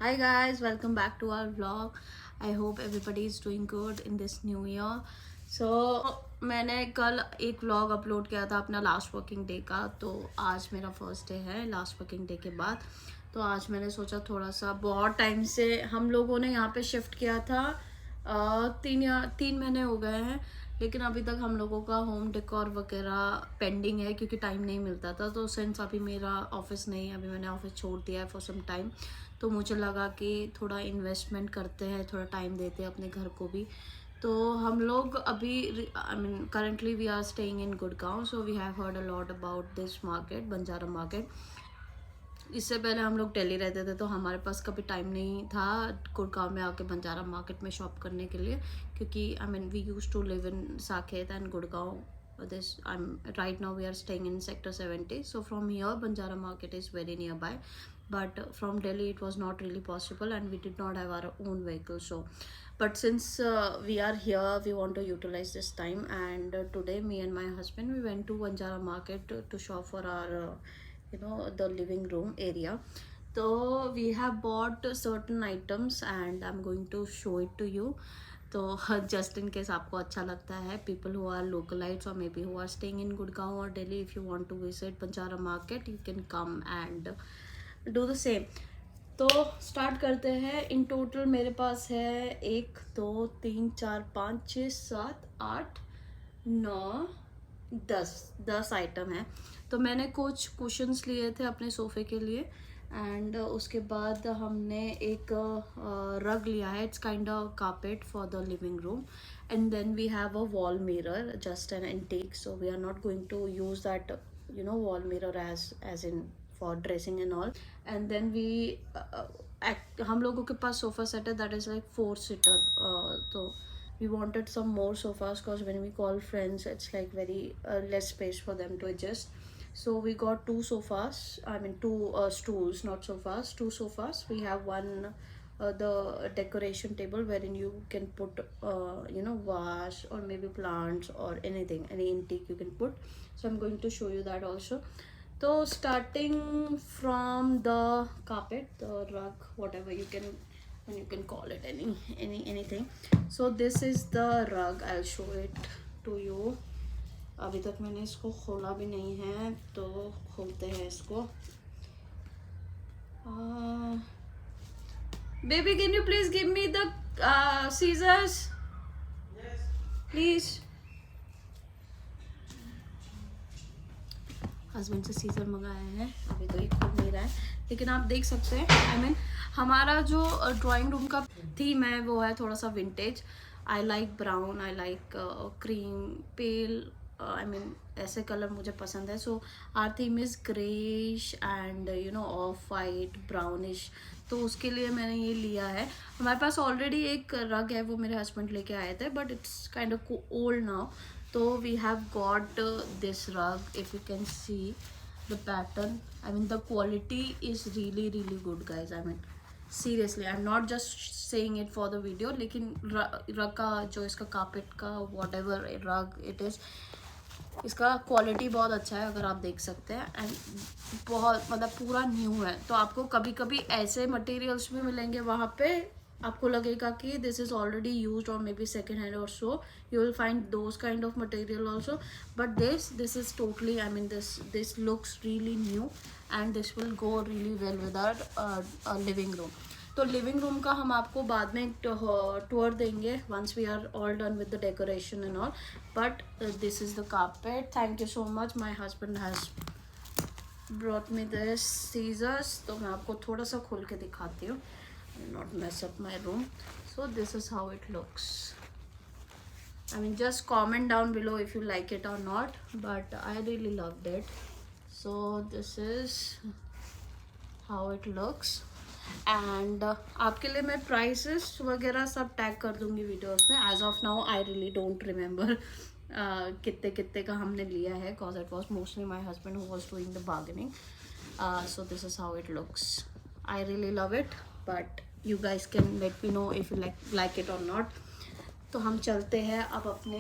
Hi guys, welcome back to our vlog. I hope everybody is doing good in this new year. So मैंने कल एक vlog upload किया था अपना last working day का, तो आज मेरा फर्स्ट डे है लास्ट वर्किंग डे के बाद। तो आज मैंने सोचा थोड़ा सा, बहुत टाइम से हम लोगों ने यहाँ पे शिफ्ट किया था, 3 महीने हो गए हैं, लेकिन अभी तक हम लोगों का होम डेकोर वगैरह पेंडिंग है क्योंकि टाइम नहीं मिलता था। तो सिंस अभी मेरा ऑफिस नहीं है, अभी मैंने ऑफिस छोड़ दिया है फॉर सम टाइम, तो मुझे लगा कि थोड़ा इन्वेस्टमेंट करते हैं, थोड़ा टाइम देते हैं अपने घर को भी। तो हम लोग अभी I mean currently we are staying in Gurgaon, so we have heard a lot about this market, Banjara market. इससे पहले हम लोग दिल्ली रहते थे, तो हमारे पास कभी टाइम नहीं था गुड़गांव में आके बंजारा मार्केट में शॉप करने के लिए, क्योंकि I mean we use to live in Saket and Gurgaon. This I'm right now we are staying in sector 70, so from here Banjara market is very nearby, but from Delhi it was not really possible and we did not have our own vehicle. So but since we are here, we want to utilize this time, and today me and my husband, we went to Banjara market to shop for our the living room area. So we have bought certain items and I'm going to show it to you. तो just in case आपको अच्छा लगता है, people who are localites और maybe who are staying in Gurgaon और Delhi, if you want to visit Banjara market you can come and do the same. तो start करते हैं. इन टोटल मेरे पास है 1 2 3 4 5 6 7 8 9 10 आइटम है. तो मैंने कुछ कुशन्स लिए थे अपने सोफ़े के लिए, एंड उसके बाद हमने एक रग लिया है. It's kind of carpet for the living room, and then we have a wall mirror, just an antique, so we are not going to use that wall mirror as in for dressing and all. And then we हम लोगों के पास sofa set है that is like 4 seater. तो we wanted some more sofas because when we call friends it's like very less space for them to adjust. So we got 2 sofas, I mean 2 stools, not sofas, 2 sofas. We have one the decoration table wherein you can put vase or maybe plants or anything, any antique you can put. So I'm going to show you that also. So starting from the carpet, the rug, whatever you can call it, anything. So this is the rug. I'll show it to you. अभी तक मैंने इसको खोला भी नहीं है, तो खोलते हैं इसको. Baby, can you please give me the scissors? Yes. Please. Husband से सीजर मंगाए हैं, अभी तो ये खुल नहीं रहा है, लेकिन आप देख सकते हैं. आई मीन हमारा जो ड्राइंग रूम का थीम है वो है थोड़ा सा vintage. I like brown, I like cream pale, I mean ऐसे कलर मुझे पसंद है. So our theme is greyish and off white brownish. तो उसके लिए मैंने ये लिया है. हमारे पास ऑलरेडी एक रग है, वो मेरे हस्बैंड लेके आए थे, but it's kind of old now. So we have got this rug. If you can see the pattern, I mean the quality is really good guys. I mean seriously, I'm not just saying it for the video, लेकिन rug का जो इसका carpet का whatever rug it is, इसका quality बहुत अच्छा है, अगर आप देख सकते हैं. एंड बहुत मतलब पूरा न्यू है. तो आपको कभी कभी ऐसे मटेरियल्स भी मिलेंगे वहाँ पे, आपको लगेगा कि दिस इज़ ऑलरेडी यूज्ड और मे बी सेकेंड हैंड और so you will find those kind of material also. But this is totally, I mean this looks really new and this will go really well with our living room. तो living room का हम आपको बाद में tour देंगे once we are all done with the decoration and all. But this is the carpet. Thank you so much. My husband has brought me this scissors. तो मैं आपको थोड़ा सा खोल के दिखाती हूँ, not mess up my room. So this is how it looks. I mean just comment down below if you like it or not, but I really loved it. So this is how it looks. And आपके लिए मैं prices वगैरह सब tag कर दूंगी videos में. As of now I really don't remember कितने कितने का हमने लिया है, cause it was mostly my husband who was doing the bargaining. So this is how it looks. I really love it, but you guys can let me know if you like it or not. तो हम चलते हैं अब अपने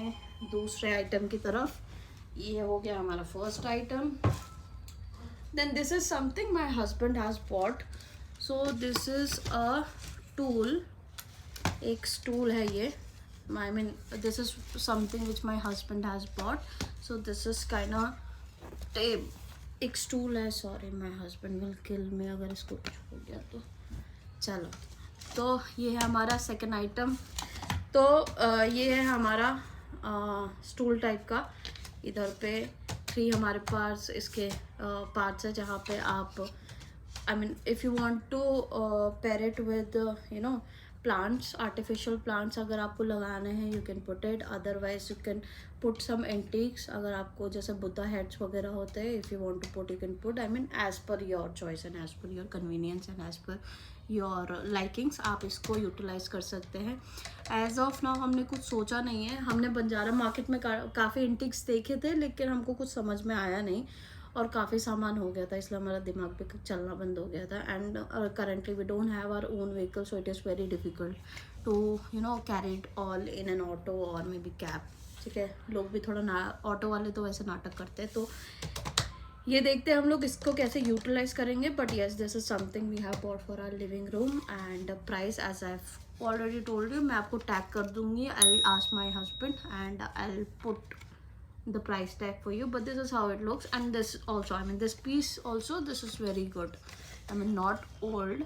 दूसरे item की तरफ. ये हो गया हमारा first item. Then this is something my husband has bought. So this is a tool, एक स्टूल है ये. I mean, this is something which my husband has bought. So this is kind of एक stool है. Sorry, my husband will kill me अगर इसको कुछ हो गया तो. चलो, तो ये है हमारा सेकंड आइटम. तो ये है हमारा स्टूल टाइप का. इधर पे 3 हमारे पास इसके पार्ट्स है जहाँ पे आप, I mean, if you want to pair it with plants, artificial plants अगर आपको लगाने हैं, you can put it. Otherwise you can put some antiques. अगर आपको जैसे बुद्धा heads वगैरह होते हैं, if you want to put, you can put. I mean, as per your choice and as per your convenience and as per your likings, आप इसको utilise कर सकते हैं. एज ऑफ नाउ हमने कुछ सोचा नहीं है. हमने बंजारा मार्केट में काफ़ी एंटिक्स देखे थे, लेकिन हमको कुछ समझ में आया नहीं और काफ़ी सामान हो गया था, इसलिए हमारा दिमाग पे चलना बंद हो गया था. And currently we don't have our own vehicle, so it is very difficult to carry it all in an auto और मे बी कैब. ठीक है, लोग भी थोड़ा ऑटो वाले तो वैसे नाटक करते हैं. तो ये देखते हैं हम लोग इसको कैसे यूटिलाइज करेंगे. But yes, this is something we have bought for our living room. And price as I have already told you, मैं आपको टैग कर दूंगी. I will ask my husband and I will put the price tag for you. But this is how it looks. And this also, I mean, this piece also, this is very good. I mean, not old,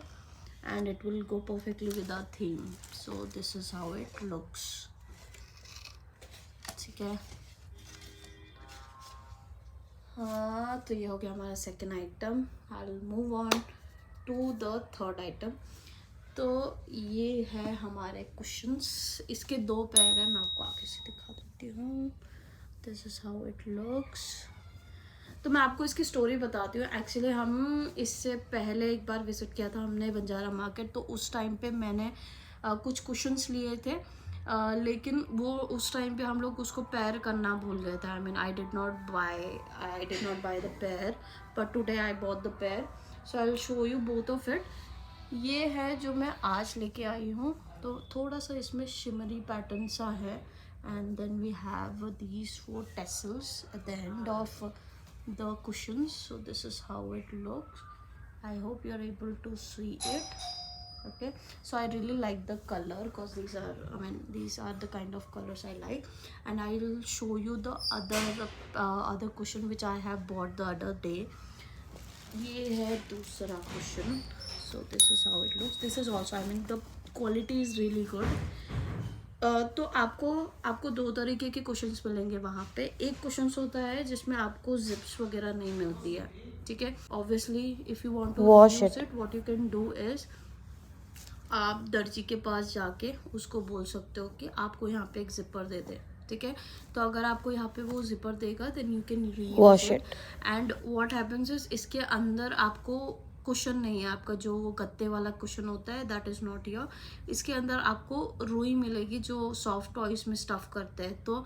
and it will go perfectly with our theme. So this is how it looks. ठीक है. हाँ, तो ये हो गया हमारा second item. I will move on to the third item. तो ये है हमारे कुशन्स. इसके 2 पैर हैं, मैं आपको आगे से दिखा देती हूँ. This is how it looks. तो मैं आपको इसकी स्टोरी बताती हूँ. एक्चुअली हम इससे पहले एक बार विज़िट किया था हमने बंजारा मार्केट. तो उस टाइम पे मैंने कुछ कुशन्स लिए थे, लेकिन वो उस टाइम पे हम लोग उसको पेयर करना भूल गए थे. आई mean, I did not by the pair, but today I bought the pair. So I will show you both of it. ये है जो मैं आज लेके आई हूँ. तो थोड़ा सा इसमें शिमरी पैटर्न सा है. And then we have these 4 tassels at the end of the cushions. So this is how it looks. I hope you are able to see it. Okay, so I really like the color because these are the kind of colors I like. And I will show you the other cushion which I have bought the other day. ये है दूसरा cushion. So this is how it looks. This is also, I mean, the quality is really good. तो आपको 2 तरीके के cushions मिलेंगे वहाँ पे. एक कुशन्स होता है जिसमें आपको जिप्स वगैरह नहीं मिलती है. ठीक है, obviously if you want to wash it, what you can do is, आप दर्जी के पास जाके उसको बोल सकते हो कि आपको यहाँ पे एक जिपर दे दे. ठीक है, तो अगर आपको यहाँ पे वो जिपर देगा then you can rewash it. And what happens is, इसके अंदर आपको कुशन नहीं है. आपका जो वो गत्ते वाला कुशन होता है, दैट इज़ नॉट योर. इसके अंदर आपको रुई मिलेगी जो सॉफ्ट टॉयज में स्टफ़ करते हैं. तो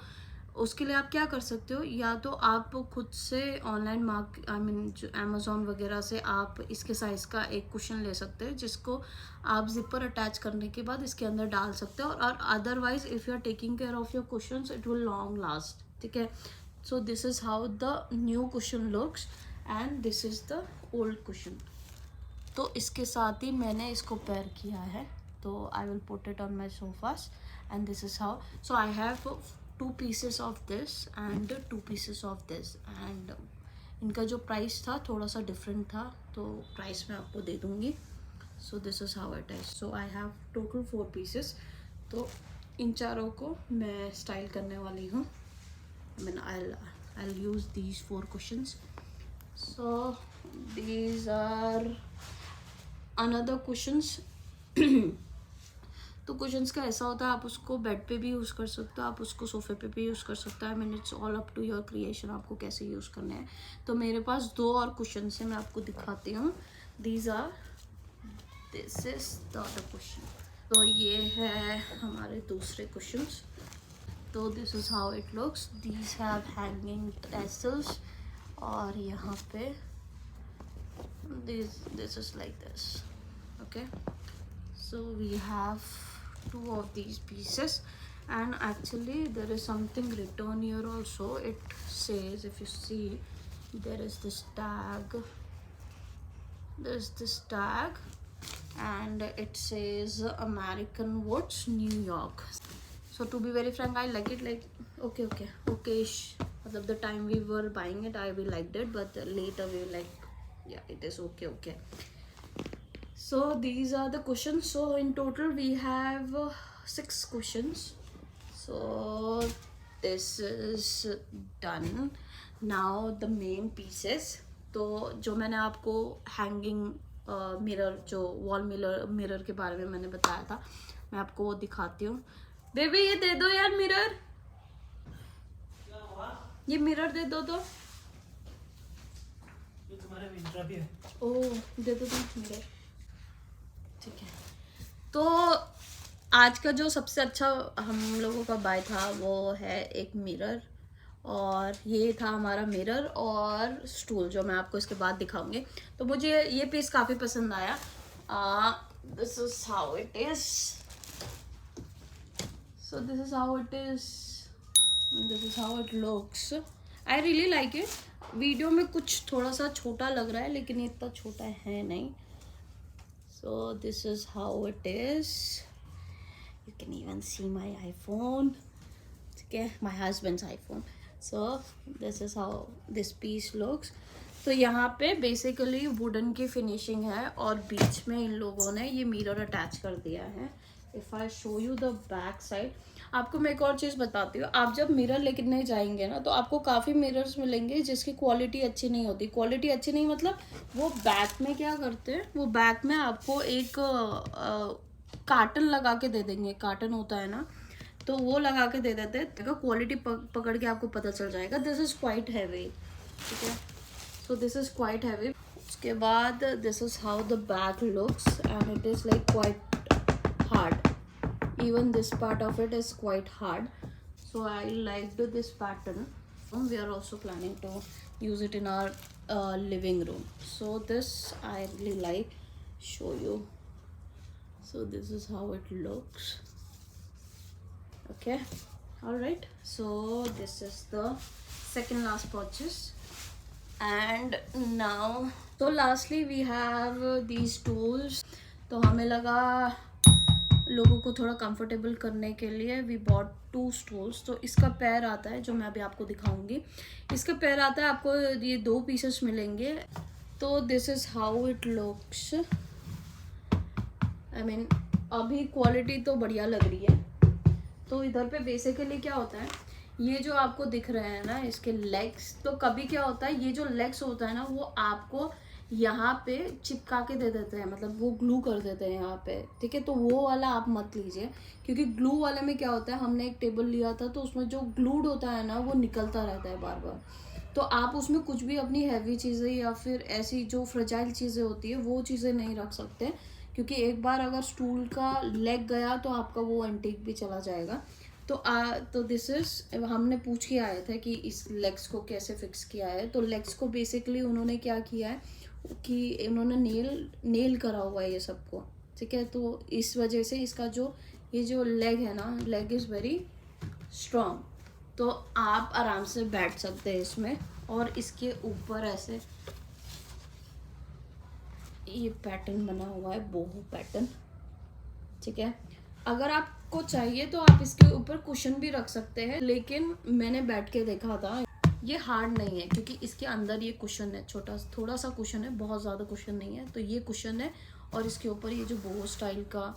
उसके लिए आप क्या कर सकते हो, या तो आप खुद से ऑनलाइन जो अमेज़ॉन वगैरह से आप इसके साइज़ का एक कुशन ले सकते हैं, जिसको आप जिपर अटैच करने के बाद इसके अंदर डाल सकते हो. और otherwise if you are taking care of your cushions, it will long last. ठीक है, so this is how the new cushion looks and this is the old cushion. तो इसके साथ ही मैंने इसको पेयर किया है. तो आई will put it on my sofas and this is how. So I have 2 pieces of this and 2 pieces of this. And इनका जो प्राइस था थोड़ा सा डिफरेंट था, तो प्राइस मैं आपको दे दूँगी. सो this is how it is. So I have total 4 pieces. तो इन चारों को मैं स्टाइल करने वाली हूँ. I mean, I will use these 4 cushions. So these are another cushions. तो कुशन्स का ऐसा होता है, आप उसको बेड पे भी यूज़ कर सकते हो, आप उसको सोफ़े पे भी यूज़ कर सकते हो. I mean, it's all up to your creation, आपको कैसे यूज़ करने हैं. तो मेरे पास 2 और कुशन्स हैं, मैं आपको दिखाती हूँ. This is the other cushion. तो ये है हमारे दूसरे कुशन्स. तो this is how it looks. These have hanging tassels और यहाँ पे this is like this. Okay, so we have 2 of these pieces, and actually there is something written here also. It says, if you see, there is this tag, and it says American Woods, New York. So to be very frank, I like it, like okay-ish. Matlab the time we were buying it, we liked it, but later we were like, yeah, it is okay. So these are the cushions. So in total we have 6 cushions. So this is done. Now the main pieces. तो जो मैंने आपको hanging mirror, जो wall mirror के बारे में मैंने बताया था, मैं आपको वो दिखाती हूँ. बेबी ये दे दो यार मिरर, ये मिरर दे दो. तो ये तुम्हारे मिंत्रा भी है. ओह दे दो तुम मिरर. ठीक है. तो आज का जो सबसे अच्छा हम लोगों का बाय था वो है एक मिरर, और ये था हमारा मिरर और स्टूल, जो मैं आपको इसके बाद दिखाऊंगी. तो मुझे ये पीस काफ़ी पसंद आया. This is how it is. So this is how it is, this is how it looks. I really like it. Video में कुछ थोड़ा सा छोटा लग रहा है, लेकिन इतना छोटा है नहीं. So this is how it is. You can even see my iPhone. Okay, my husband's iPhone. So this is how this piece looks. तो यहाँ पे बेसिकली वुडन की फिनिशिंग है, और बीच में इन लोगों ने ये मिरर अटैच कर दिया है. If I show you the back side. आपको मैं एक और चीज़ बताती हूँ. आप जब मिरर लेने जाएंगे ना, तो आपको काफ़ी मिरर्स मिलेंगे जिसकी क्वालिटी अच्छी नहीं होती. क्वालिटी अच्छी नहीं मतलब वो बैक में क्या करते हैं, वो बैक में आपको एक कार्टन लगा के दे देंगे. कार्टन होता है ना, तो वो लगा के दे देते हैं. देखो क्वालिटी पकड़ के आपको पता चल जाएगा. This is quite heavy. ठीक है. So this is quite heavy. उसके बाद this is how the back looks, and it is like quite hard. Even this part of it is quite hard. So I liked this pattern. We are also planning to use it in our living room. So this I really like. Show you. So this is how it looks. Okay, all right. So this is the second last purchase, and now so lastly we have these stools. तो हमें लगा लोगों को थोड़ा comfortable करने के लिए we bought 2 stools. तो इसका पैर आता है, जो मैं अभी आपको दिखाऊंगी. इसका पैर आता है, आपको ये 2 पीसेस मिलेंगे. तो this is how it looks. I mean, अभी क्वालिटी तो बढ़िया लग रही है. तो इधर पे बेसिकली क्या होता है, ये जो आपको दिख रहे हैं ना इसके लेग्स, तो कभी क्या होता है, ये जो लेग्स होता है ना वो आपको यहाँ पे चिपका के दे देते हैं, मतलब वो ग्लू कर देते हैं यहाँ पे. ठीक है. तो वो वाला आप मत लीजिए, क्योंकि ग्लू वाले में क्या होता है, हमने एक टेबल लिया था तो उसमें जो ग्लूड होता है ना वो निकलता रहता है बार बार. तो आप उसमें कुछ भी अपनी हैवी चीज़ें या फिर ऐसी जो फ्रेजाइल चीज़ें होती है वो चीज़ें नहीं रख सकते, क्योंकि एक बार अगर स्टूल का लेग गया तो आपका वो एंटीक भी चला जाएगा. तो दिस इज, हमने पूछ के आए थे कि इस लेग्स को कैसे फिक्स किया है. तो लेग्स को बेसिकली उन्होंने क्या किया है कि उन्होंने नेल करा हुआ है ये सबको. ठीक है. तो इस वजह से इसका जो ये जो लेग है ना, लेग इज़ वेरी स्ट्रॉन्ग. तो आप आराम से बैठ सकते हैं इसमें. और इसके ऊपर ऐसे ये पैटर्न बना हुआ है, बोहो पैटर्न. ठीक है. अगर आपको चाहिए तो आप इसके ऊपर कुशन भी रख सकते हैं, लेकिन मैंने बैठ के देखा था ये हार्ड नहीं है, क्योंकि इसके अंदर ये कुशन है, छोटा थोड़ा सा कुशन है, बहुत ज़्यादा कुशन नहीं है. तो ये कुशन है, और इसके ऊपर ये जो बोहो स्टाइल का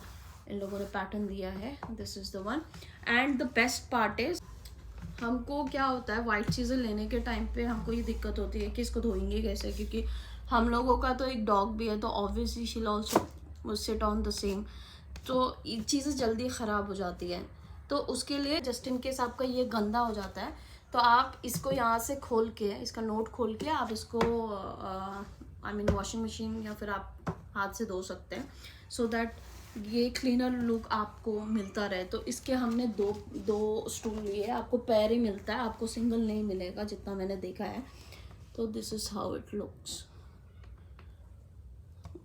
इन लोगों ने पैटर्न दिया है. This is the one. And the best part is, हमको क्या होता है वाइट चीज़ें लेने के टाइम पे हमको ये दिक्कत होती है कि इसको धोएंगे कैसे, क्योंकि हम लोगों का तो एक डॉग भी है, तो obviously she will also sit on the same. तो ये चीज़ें जल्दी ख़राब हो जाती है. तो उसके लिए जस्ट इन केस आपका ये गंदा हो जाता है, तो आप इसको यहाँ से खोल के, इसका नोट खोल के आप इसको आई मीन वॉशिंग मशीन या फिर आप हाथ से धो सकते हैं, सो दैट ये क्लीनर लुक आपको मिलता रहे. तो इसके हमने दो स्टूल लिए. आपको पैर ही मिलता है, आपको सिंगल नहीं मिलेगा जितना मैंने देखा है. तो this is how it looks.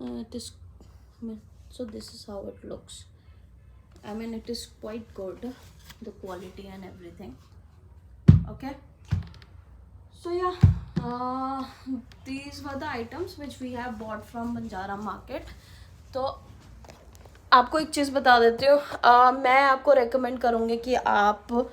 It is, so this is how it looks. I mean, it is quite good, the quality and everything. Okay. So yeah, these were the items which we have bought from Banjara market. तो आपको एक चीज़ बता देती हूँ, मैं आपको recommend करूँगी कि आप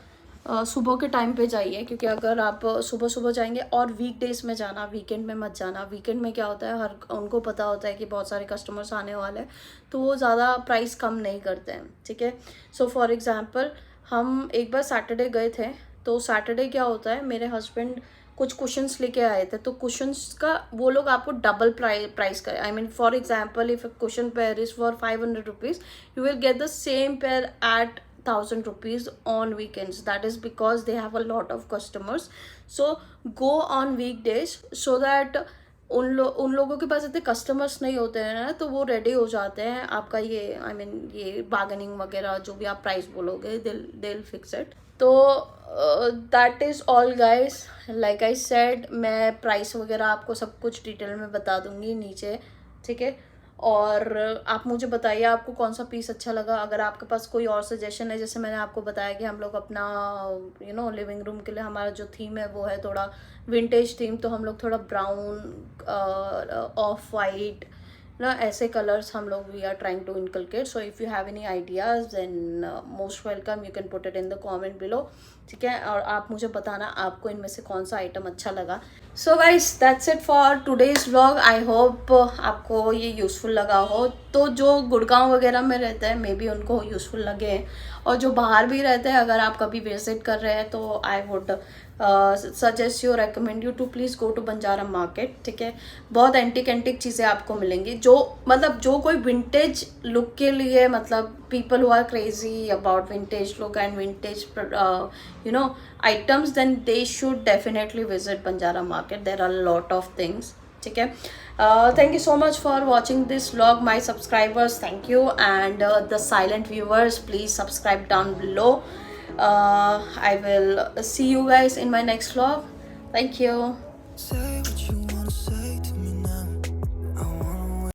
सुबह के टाइम पे जाइए, क्योंकि अगर आप सुबह सुबह जाएंगे, और वीकडेज में जाना, वीकेंड में मत जाना। वीकेंड में क्या होता है, हर उनको पता होता है कि बहुत सारे कस्टमर्स आने वाले हैं, तो वो ज़्यादा प्राइस कम नहीं करते हैं, ठीक है। सो फॉर एग्ज़ाम्पल हम एक बार सैटरडे गए थे, तो सैटरडे क्या होता है, मेरे हस्बैंड कुछ कुशन्स लेके आए थे, तो कुशन्स का वो लोग आपको डबल प्राइस का, I mean for example if a cushion pair is for 500 rupees, you will get the same pair at 1000 rupees on weekends. That is because they have a lot of customers. So go on weekdays so that उन लोगों के पास इतने customers नहीं होते हैं ना, तो वो रेडी हो जाते हैं आपका ये आई मीन ये बार्गेनिंग वगैरह जो भी आप प्राइस बोलोगे, दिल फिक्स इट। तो that is all guys, like I said, मैं प्राइस वगैरह आपको सब कुछ डिटेल में बता दूंगी नीचे, ठीक है। और आप मुझे बताइए आपको कौन सा पीस अच्छा लगा। अगर आपके पास कोई और सजेशन है, जैसे मैंने आपको बताया कि हम लोग अपना लिविंग रूम के लिए हमारा जो थीम है वो है थोड़ा विंटेज थीम, तो हम लोग थोड़ा ब्राउन, ऑफ वाइट ना, ऐसे कलर्स हम लोग we are trying to inculcate. So if you have any ideas then most welcome, you can put it in the comment below, ठीक है। और आप मुझे बताना आपको इनमें से कौन सा आइटम अच्छा लगा। So guys that's it for today's vlog. I hope आपको ये यूज़फुल लगा हो। तो जो गुड़गांव वगैरह में रहते हैं मे बी उनको यूज़फुल लगे, और जो बाहर भी रहते हैं, अगर आप कभी विजिट कर रहे हैं तो I would suggest you, recommend you to please go to Banjara market, ठीक है। बहुत एंटिक चीज़ें आपको मिलेंगी, जो मतलब जो कोई विंटेज लुक के लिए, मतलब people who are crazy about vintage look and vintage items, then they should definitely visit Banjara Market. There are a lot of things, ठीक है। Thank you so much for watching this vlog, my subscribers, thank you, and the silent viewers, please subscribe down below. I will see you guys in my next vlog. Thank you.